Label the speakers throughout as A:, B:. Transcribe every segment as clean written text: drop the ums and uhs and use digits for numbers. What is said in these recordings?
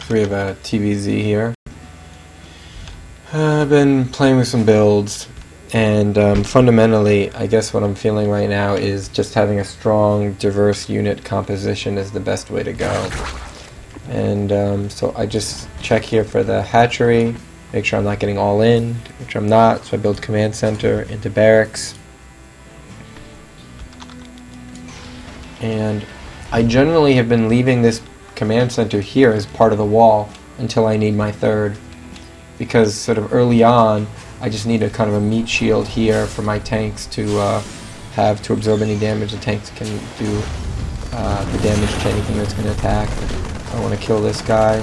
A: So we have a TvZ here. I've been playing with some builds, and fundamentally, I guess what I'm feeling right now is just having a strong, diverse unit composition is the best way to go. And so I just check here for the hatchery, make sure I'm not getting all in, which I'm not, so I build command center into barracks. And I generally have been leaving this command center here as part of the wall until I need my third, because sort of early on I just need a kind of a meat shield here for my tanks to have to absorb any damage. The tanks can do the damage to anything that's going to attack. I want to kill this guy.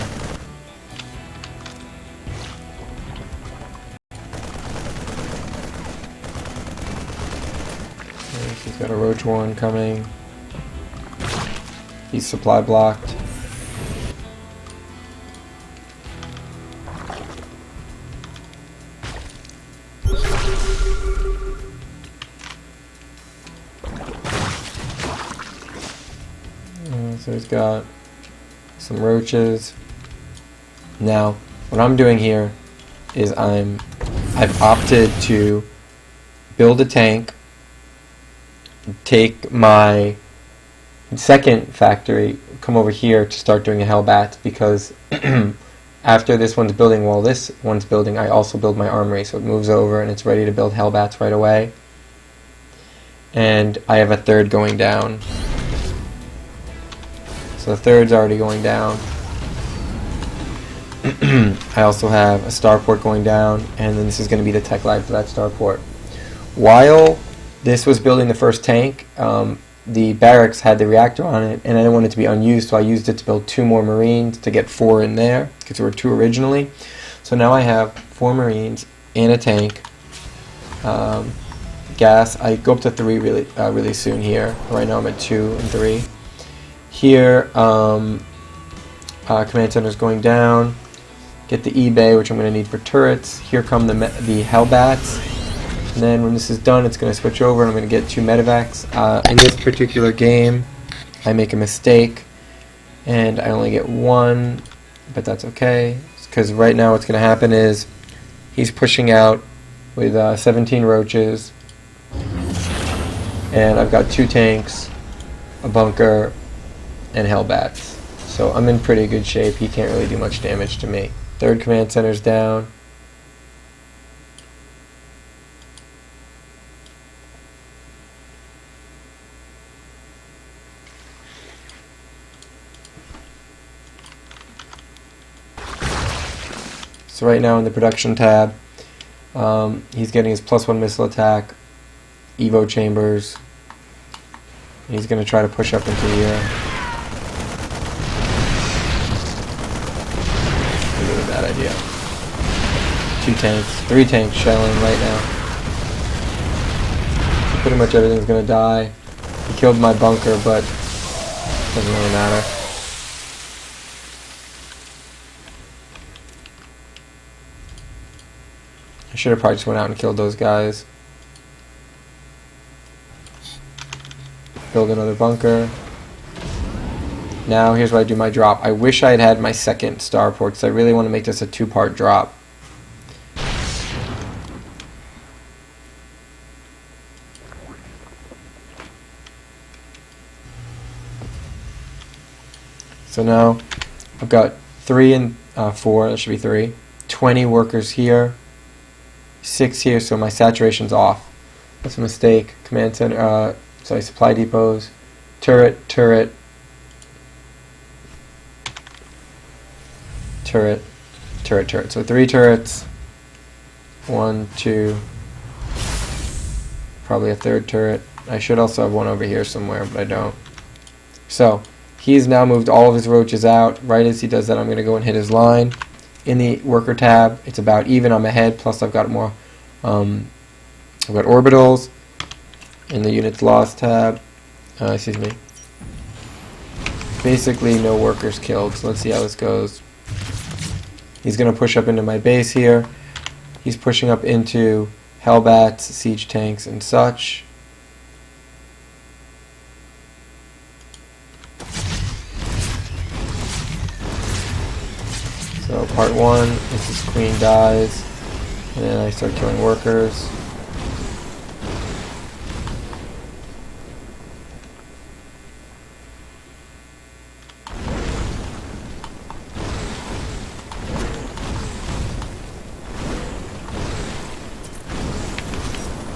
A: Okay, he's got a roach warren coming. He's supply blocked. So he's got some roaches. Now, what I'm doing here is I've opted to build a tank, take my second factory, come over here to start doing a Hellbat, because after this one's building while this one's building, I also build my armory, so it moves over and it's ready to build Hellbats right away. And I have a third going down. So the third's already going down. I also have a starport going down, and then this is going to be the tech lab for that starport. While this was building the first tank, the barracks had the reactor on it, and I didn't want it to be unused, so I used it to build 2 more marines to get 4 in there, because there were 2 originally. So now I have 4 marines and a tank. Gas, I go up to 3 really soon here. Right now I'm at 2 and 3. Here, command center is going down. Get the eBay, which I'm going to need for turrets. Here come the Hellbats. And then when this is done, it's going to switch over and I'm going to get 2 medevacs. In this particular game, I make a mistake and I only get 1, but that's okay. Because right now what's going to happen is he's pushing out with 17 roaches. And I've got 2 tanks, a bunker, and Hellbats. So I'm in pretty good shape. He can't really do much damage to me. Third command center's down. So right now in the production tab, he's getting his +1 missile attack, Evo chambers. He's going to try to push up into here. Really bad idea. 2 tanks, 3 tanks shelling right now. So pretty much everything's going to die. He killed my bunker, but it doesn't really matter. I should have probably just went out and killed those guys. Build another bunker. Now here's where I do my drop. I wish I had had my second starport, because I really want to make this a 2-part drop. So now I've got 3 and 4, that should be 3. 20 workers here, 6 here, so my saturation's off. That's a mistake. Command center, supply depots, turret, turret, turret, turret, turret. So 3 turrets, 1, 2, probably a 3rd turret. I should also have 1 over here somewhere, but I don't. So he's now moved all of his roaches out. Right as he does that, I'm going to go and hit his line. In the worker tab, it's about even. I'm ahead, plus I've got more. I've got orbitals. In the units lost tab, basically no workers killed. So let's see how this goes. He's going to push up into my base here. He's pushing up into Hellbats, siege tanks, and such. So part 1 is this queen dies, and then I start killing workers.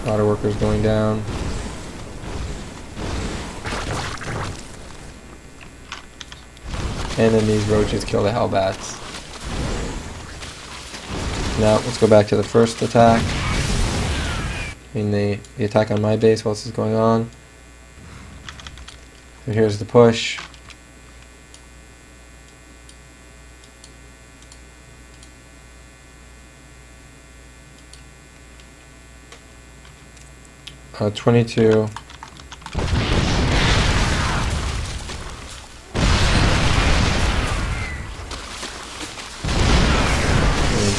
A: A lot of workers going down. And then these roaches kill the hellbats. Now let's go back to the first attack. I mean the attack on my base while this is going on. So here's the push. Uh, 22.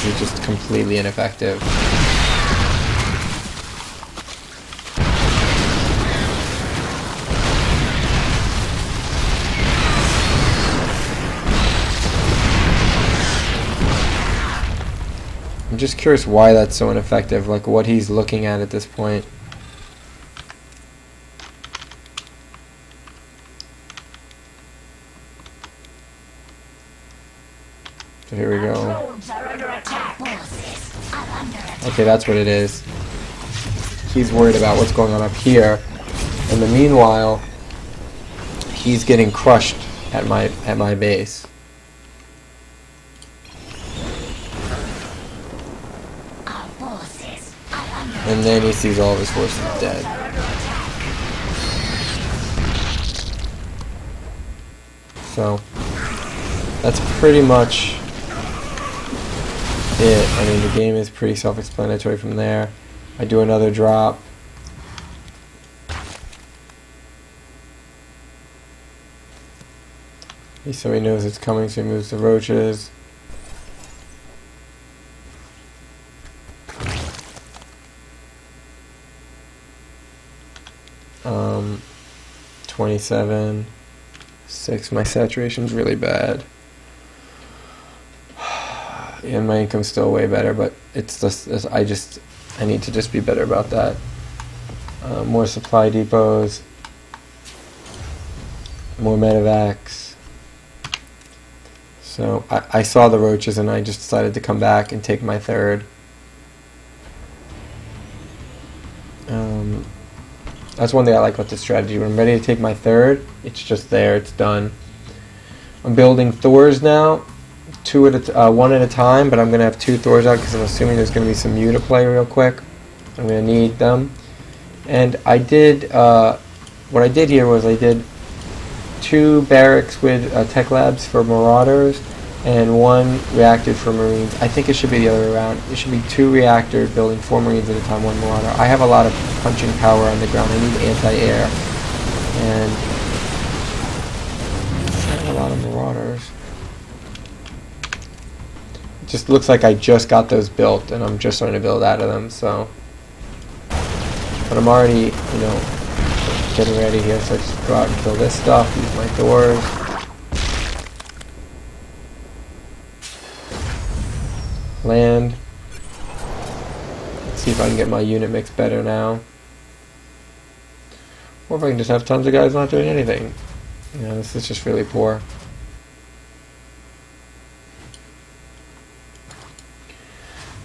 A: He's just completely ineffective. I'm just curious why that's so ineffective, like what he's looking at this point. So here we go. Okay, that's what it is. He's worried about what's going on up here. In the meanwhile, he's getting crushed at my base. And then he sees all of his forces dead. So that's pretty much it. I mean, the game is pretty self-explanatory from there. I do another drop. So he knows it's coming, so he moves the roaches. Um, 27, 6. My saturation's really bad. And my income's still way better, but it's just I need to just be better about that. More supply depots, more medevacs. So I saw the roaches and I just decided to come back and take my third. That's one thing I like about this strategy. When I'm ready to take my third, it's just there, it's done. I'm building Thors now. One at a time, but I'm going to have 2 Thors out because I'm assuming there's going to be some Mu to play real quick. I'm going to need them. And I did, what I did here was I did 2 barracks with tech labs for Marauders and 1 reactor for Marines. I think it should be the other way around. It should be 2 reactors building 4 Marines at a time, 1 Marauder. I have a lot of punching power on the ground. I need anti-air. And I have a lot of Marauders. Just looks like I just got those built and I'm just starting to build out of them, so. But I'm already, you know, getting ready here, so I just go out and kill this stuff, use my Thors. Land. Let's see if I can get my unit mix better now. Or if I can just have tons of guys not doing anything. You know, this is just really poor.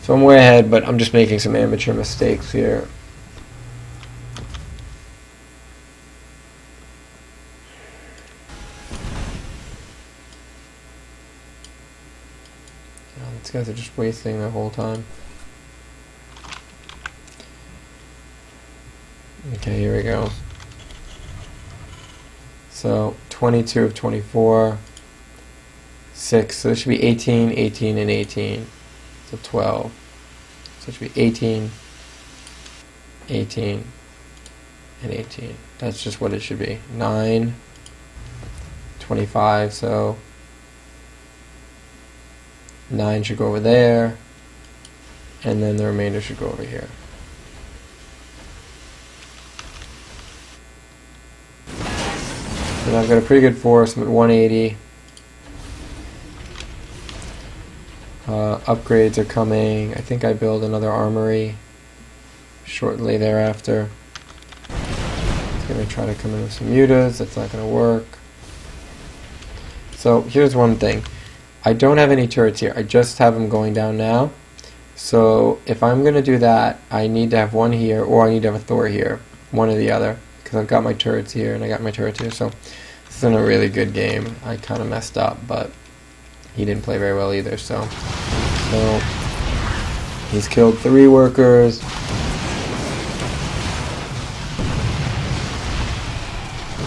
A: So I'm way ahead, but I'm just making some amateur mistakes here. These guys are just wasting the whole time. Okay, here we go. So 22 of 24, 6. So this should be 18, 18, and 18. So 12. So it should be 18, 18, and 18. That's just what it should be. 9, 25, so 9 should go over there, and then the remainder should go over here. And I've got a pretty good force. I'm at 180. Upgrades are coming. I think I build another armory shortly thereafter. It's going to try to come in with some mutas. That's not going to work. So here's one thing. I don't have any turrets here. I just have them going down now. So if I'm going to do that, I need to have one here, or I need to have a Thor here. One or the other. Because I've got my turrets here, and I got my turrets here. So this isn't a really good game. I kind of messed up, but he didn't play very well either. So he's killed 3 workers.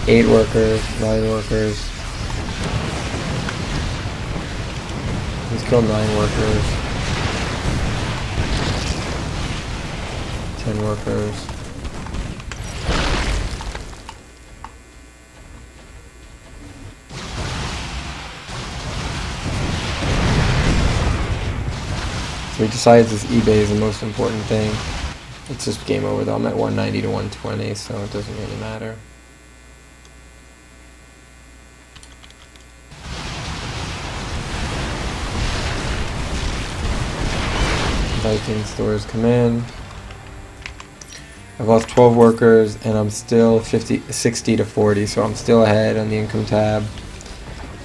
A: 8 workers, 9 workers. He's killed 9 workers. 10 workers. So he decides this eBay is the most important thing. It's just game over though. I'm at 190 to 120, so it doesn't really matter. Viking stores come in. I've lost 12 workers and I'm still 60 to 40, so I'm still ahead on the income tab.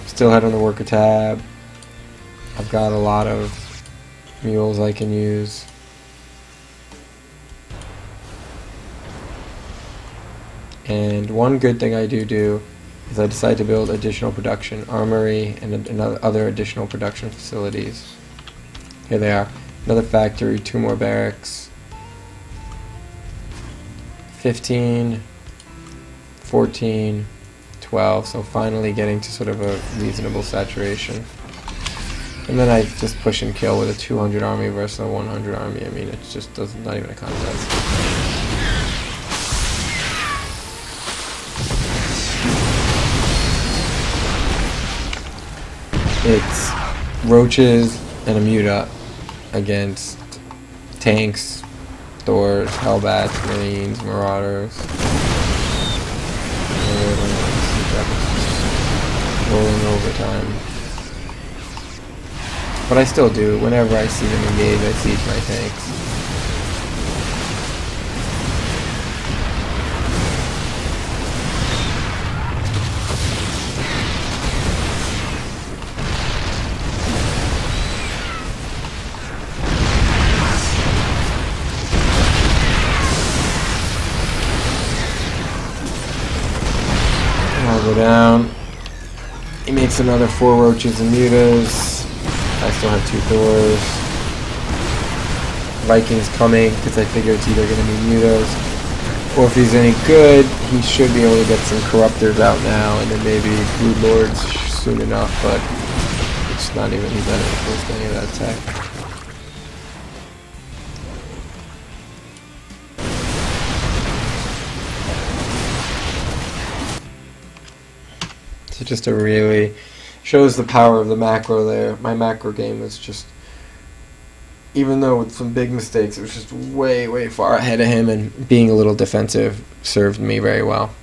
A: Still ahead on the worker tab. I've got a lot of mules I can use. And one good thing I do is I decide to build additional production armory and other additional production facilities. Here they are. Another factory, 2 more barracks. 15, 14, 12, so finally getting to sort of a reasonable saturation. And then I just push and kill with a 200 army versus a 100 army. I mean, it just doesn't, not even a contest. It's roaches and a muta against tanks, Thors, Hellbats, Marines, Marauders. Rolling overtime. But I still do. Whenever I see them engage, I siege my tanks. I'll go down. He makes another 4 roaches and mutas. I still have 2 Thors. Vikings coming, because I figure it's either going to be mutas, or if he's any good, he should be able to get some corruptors out now, and then maybe Brood Lords soon enough, but it's not even, he's not even close to any of that tech. So just a really shows the power of the macro there. My macro game was just, even though with some big mistakes, it was just way, way far ahead of him, and being a little defensive served me very well.